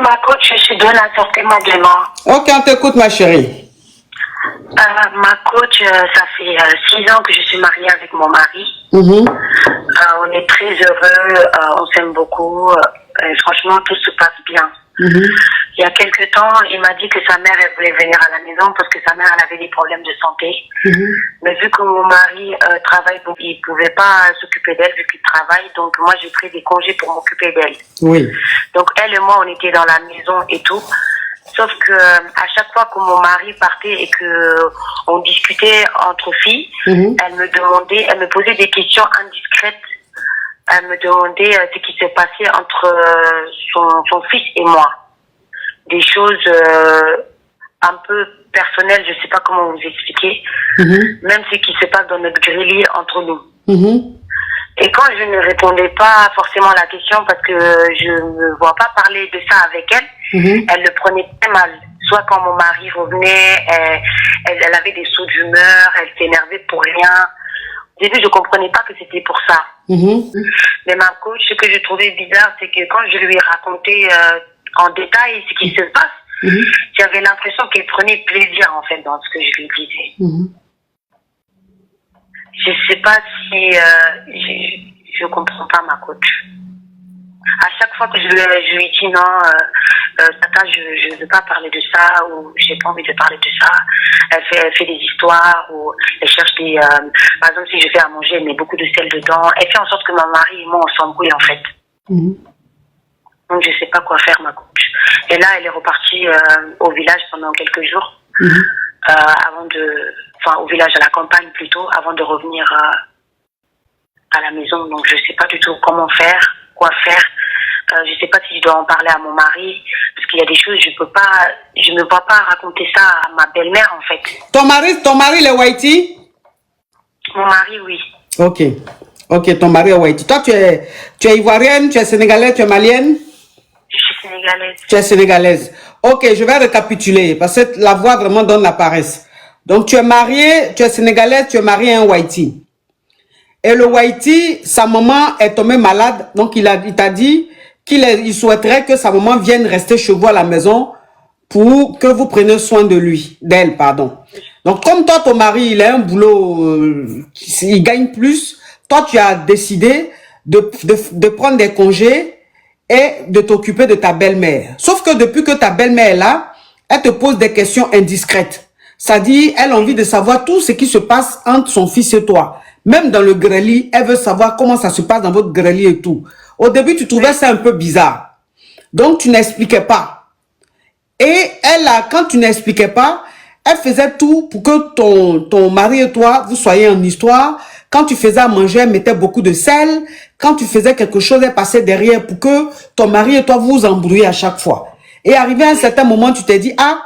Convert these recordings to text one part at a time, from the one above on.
ma coach, je suis de la santé maintenant. Ok, on t'écoute, ma chérie. Ma coach, ça fait 6 ans que je suis mariée avec mon mari. On est très heureux, on s'aime beaucoup. Et franchement, tout se passe bien. Il y a quelques temps, il m'a dit que sa mère, elle voulait venir à la maison parce que sa mère, elle avait des problèmes de santé. Mais vu que mon mari travaille, il ne pouvait pas s'occuper d'elle vu qu'il travaille. Donc moi, j'ai pris des congés pour m'occuper d'elle. Oui. Donc elle et moi, on était dans la maison et tout. Sauf que à chaque fois que mon mari partait et que on discutait entre filles, elle me posait des questions indiscrètes. Elle me demandait ce qui se passait entre son fils et moi. Des choses un peu personnelles, je sais pas comment vous expliquer. Même ce qui se passe dans notre grille entre nous. Et quand je ne répondais pas forcément à la question parce que je ne vois pas parler de ça avec elle, elle le prenait très mal. Soit quand mon mari revenait, elle avait des sauts d'humeur, elle s'énervait pour rien. Au début, je comprenais pas que c'était pour ça. Mais ma coach, ce que je trouvais bizarre, c'est que quand je lui ai raconté en détail ce qui se passe, j'avais l'impression qu'elle prenait plaisir en fait dans ce que je lui disais. Je sais pas si je comprends pas ma coach. À chaque fois que je lui dis non, tata, je veux pas parler de ça ou j'ai pas envie de parler de ça. Elle fait des histoires ou elle cherche des, par exemple si je fais à manger, elle met beaucoup de sel dedans. Elle fait en sorte que mon mari et moi on s'embrouille en fait. Donc je sais pas quoi faire ma coach. Et là elle est repartie au village pendant quelques jours, au village à la campagne plutôt, avant de revenir à la maison. Donc je sais pas du tout comment faire, quoi faire. Je sais pas si je dois en parler à mon mari, parce qu'il y a des choses, je me vois pas raconter ça à ma belle-mère, en fait. Ton mari, le Whitey? Mon mari, oui. Ok, ton mari est Whitey. Toi, tu es ivoirienne, tu es sénégalaise, tu es malienne? Je suis sénégalaise. Tu es sénégalaise. Ok, je vais récapituler, parce que la voix vraiment donne la paresse. Donc, tu es mariée, tu es sénégalaise, tu es mariée à un Whitey. Et le Whitey, sa maman est tombée malade, donc il t'a dit qu'il souhaiterait que sa maman vienne rester chez vous à la maison pour que vous preniez soin d'elle, pardon. Donc, comme toi, ton mari, il a un boulot, il gagne plus, toi, tu as décidé de prendre des congés et de t'occuper de ta belle-mère. Sauf que depuis que ta belle-mère est là, elle te pose des questions indiscrètes. C'est-à-dire, elle a envie de savoir tout ce qui se passe entre son fils et toi. Même dans le grelier, elle veut savoir comment ça se passe dans votre grelier et tout. Au début, tu trouvais ça un peu bizarre. Donc, tu n'expliquais pas. Et quand tu n'expliquais pas, elle faisait tout pour que ton mari et toi, vous soyez en histoire. Quand tu faisais à manger, elle mettait beaucoup de sel. Quand tu faisais quelque chose, elle passait derrière pour que ton mari et toi vous embrouillez à chaque fois. Et arrivé à un certain moment, tu t'es dit, ah,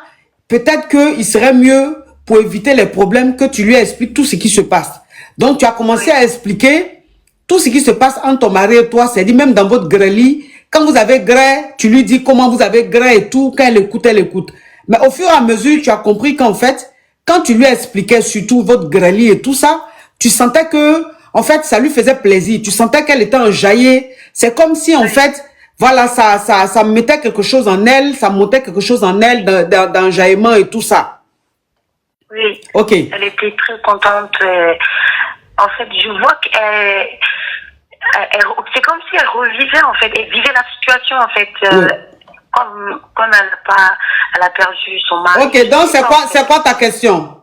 peut-être qu'il serait mieux pour éviter les problèmes que tu lui expliques tout ce qui se passe. Donc, tu as commencé à expliquer tout ce qui se passe entre ton mari et toi. C'est-à-dire, même dans votre grêle, quand vous avez grêle, tu lui dis comment vous avez grêle et tout. Quand elle écoute, elle écoute. Mais au fur et à mesure, tu as compris qu'en fait, quand tu lui expliquais surtout votre grêle et tout ça, tu sentais que, en fait, ça lui faisait plaisir. Tu sentais qu'elle était enjaillée. C'est comme si, en fait, voilà, ça mettait quelque chose en elle, ça montait quelque chose en elle d'enjaillement et tout ça. Oui. Ok. Elle était très contente. En fait, je vois qu'elle... c'est comme si elle revivait, en fait. Elle vivait la situation, en fait. Comme elle a perdu son mari. Ok, donc c'est quoi ta question?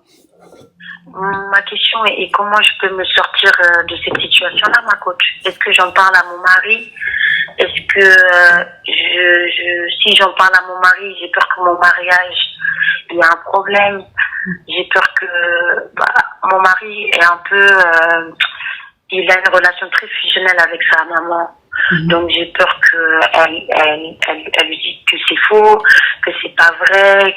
Ma question est comment je peux me sortir de cette situation-là, ma coach? Est-ce que j'en parle à mon mari? Est-ce que si j'en parle à mon mari, j'ai peur que mon mariage, il y a un problème. J'ai peur que mon mari est un peu... il a une relation très fusionnelle avec sa maman. Donc j'ai peur qu'elle lui dise que c'est faux, que c'est pas vrai,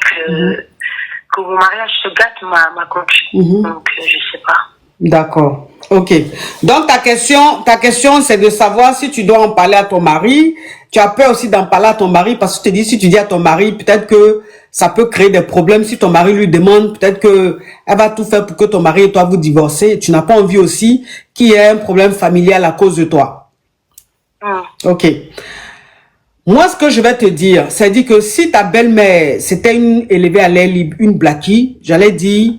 que mon mariage se gâte, ma coach. Donc je sais pas. D'accord. Ok. Donc ta question c'est de savoir si tu dois en parler à ton mari. Tu as peur aussi d'en parler à ton mari parce que tu te dis, si tu dis à ton mari, peut-être que ça peut créer des problèmes. Si ton mari lui demande, peut-être que elle va tout faire pour que ton mari et toi vous divorcez. Tu n'as pas envie aussi qu'il y ait un problème familial à cause de toi. Ok. Moi, ce que je vais te dire, c'est dire que si ta belle-mère, c'était une élevée à l'air libre, une blackie, j'allais dire,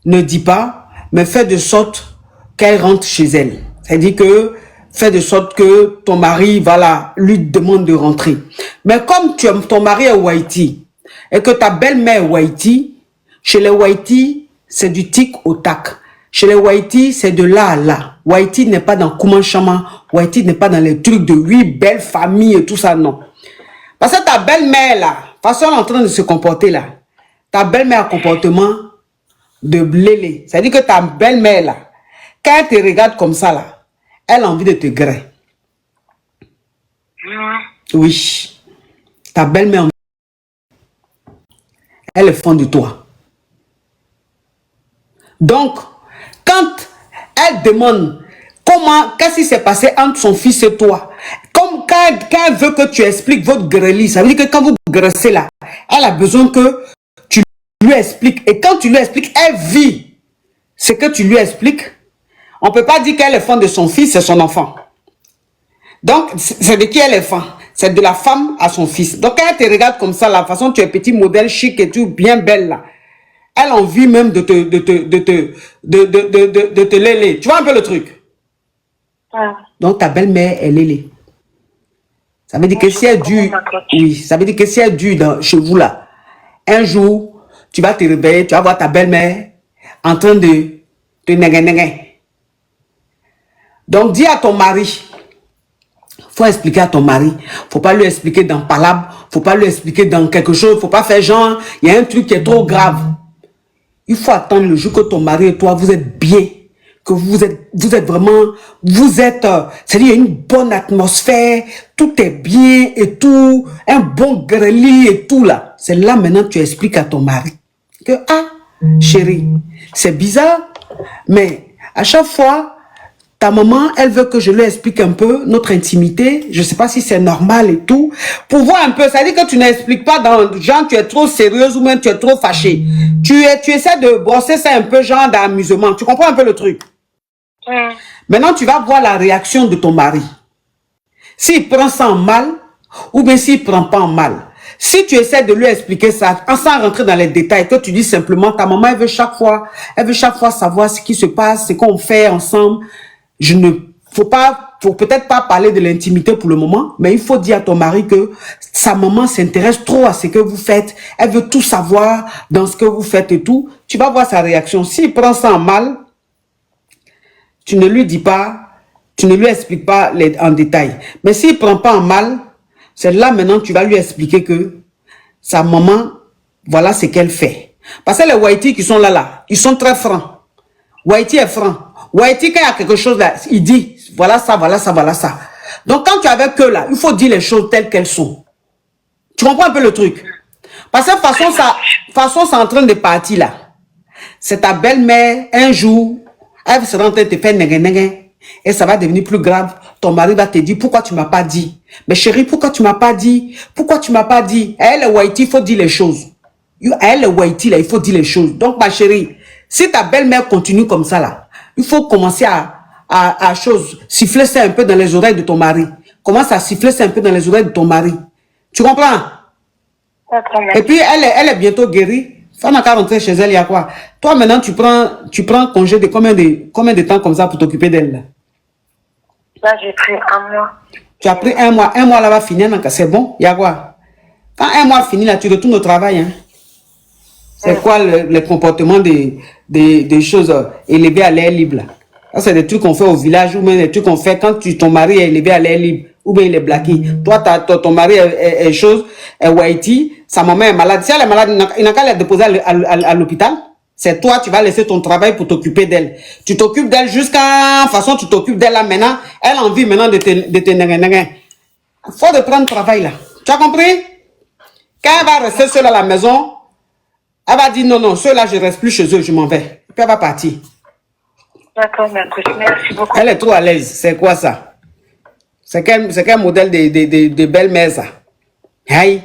ne dis pas, mais fais de sorte qu'elle rentre chez elle. C'est-à-dire que fais de sorte que ton mari, voilà, lui demande de rentrer. Mais comme ton mari est Whitey et que ta belle-mère est Whitey, chez les Whitey, c'est du tic au tac. Chez les Whitey, c'est de là à là. Whitey n'est pas dans Koumanchama. Whitey n'est pas dans les trucs de 8 belles familles et tout ça, non. Parce que ta belle-mère, là, façon elle est en train de se comporter, là, ta belle-mère a un comportement de blélé. C'est-à-dire que ta belle-mère, là, quand elle te regarde comme ça, là, elle a envie de te griller. Oui. Ta belle-mère, elle est fan de toi. Donc, quand elle demande qu'est-ce qui s'est passé entre son fils et toi, comme quand elle veut que tu expliques votre grêlis, ça veut dire que quand vous graissez là, elle a besoin que tu lui expliques. Et quand tu lui expliques, elle vit ce que tu lui expliques. On ne peut pas dire qu'elle est fan de son fils, c'est son enfant. Donc, c'est de qui elle est fan? C'est de la femme à son fils. Donc, quand elle te regarde comme ça, la façon tu es petit modèle chic et tout, bien belle là, elle a envie même de te léler. Tu vois un peu le truc? Donc, ta belle-mère est lélée. Ça veut dire que si elle dure, oui, ça veut dire que si elle dure chez vous là, un jour, tu vas te réveiller, tu vas voir ta belle-mère en train de te néguer. Donc, dis à ton mari, faut expliquer à ton mari, faut pas lui expliquer dans palabre, faut pas lui expliquer dans quelque chose, faut pas faire genre, il y a un truc qui est trop grave. Il faut attendre le jour que ton mari et toi, vous êtes bien, que vous êtes vraiment, c'est-à-dire il y a une bonne atmosphère, tout est bien et tout, un bon grêlis et tout là. C'est là maintenant que tu expliques à ton mari que, ah, chérie, c'est bizarre, mais à chaque fois, ta maman, elle veut que je lui explique un peu notre intimité. Je ne sais pas si c'est normal et tout. Pour voir un peu, ça veut dire que tu n'expliques pas dans genre tu es trop sérieuse ou même tu es trop fâchée. Tu essaies de brosser ça un peu genre d'amusement. Tu comprends un peu le truc? Maintenant, tu vas voir la réaction de ton mari. S'il prend ça en mal ou bien s'il ne prend pas en mal. Si tu essaies de lui expliquer ça, sans rentrer dans les détails, que tu dis simplement, ta maman, elle veut chaque fois savoir ce qui se passe, ce qu'on fait ensemble. Faut peut-être pas parler de l'intimité pour le moment, mais il faut dire à ton mari que sa maman s'intéresse trop à ce que vous faites. Elle veut tout savoir dans ce que vous faites et tout. Tu vas voir sa réaction. S'il prend ça en mal, tu ne lui dis pas, tu ne lui expliques pas en détail. Mais s'il prend pas en mal, c'est là maintenant que tu vas lui expliquer que sa maman, voilà ce qu'elle fait. Parce que les Whitey qui sont là, ils sont très francs. Whitey est franc. Whitey, quand il y a quelque chose là, il dit, voilà ça, voilà ça, voilà ça. Donc, quand tu es avec eux là, il faut dire les choses telles qu'elles sont. Tu comprends un peu le truc? Parce que façon, c'est en train de partir là. C'est ta belle-mère, un jour, elle sera en train de te faire négué, et ça va devenir plus grave. Ton mari va te dire, pourquoi tu ne m'as pas dit? Mais chérie, pourquoi tu ne m'as pas dit? Pourquoi tu ne m'as pas dit? Elle est Whitey, il faut dire les choses. Elle est Whitey là, il faut dire les choses. Donc, ma chérie, si ta belle-mère continue comme ça là, il faut commencer à siffler ça un peu dans les oreilles de ton mari. Commence à siffler ça un peu dans les oreilles de ton mari. Tu comprends? Et puis, elle est bientôt guérie. Ça n'a qu'à rentrer chez elle, il y a quoi? Toi, maintenant, tu prends congé de combien de temps comme ça pour t'occuper d'elle? Là, j'ai pris 1 mois. Tu as pris 1 mois. 1 mois, là, va finir. C'est bon? Il y a quoi? Quand 1 mois finit, là, tu retournes au travail. Hein? C'est quoi le comportement des choses élevées à l'air libre? Ça, c'est des trucs qu'on fait au village ou même des trucs qu'on fait quand ton mari est élevé à l'air libre ou bien il est blacké. Toi, ton mari est chose, est Whitey, sa maman est malade. Si elle est malade, il n'a qu'à la déposer à l'hôpital. C'est toi, tu vas laisser ton travail pour t'occuper d'elle. Tu t'occupes d'elle jusqu'à... façon, tu t'occupes d'elle là maintenant. Elle a envie maintenant de te néguer. Faut de prendre travail là. Tu as compris? Quand elle va rester seule à la maison, elle va dire non, ceux-là, je ne reste plus chez eux, je m'en vais. Puis elle va partir. D'accord, merci beaucoup. Elle est trop à l'aise. C'est quoi ça? C'est quel modèle de belle-mère ça? Hey.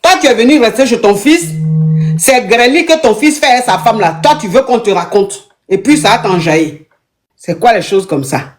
Toi, tu es venu rester chez ton fils. C'est grêlis que ton fils fait à sa femme là. Toi, tu veux qu'on te raconte. Et puis ça a t'enjaillé. C'est quoi les choses comme ça?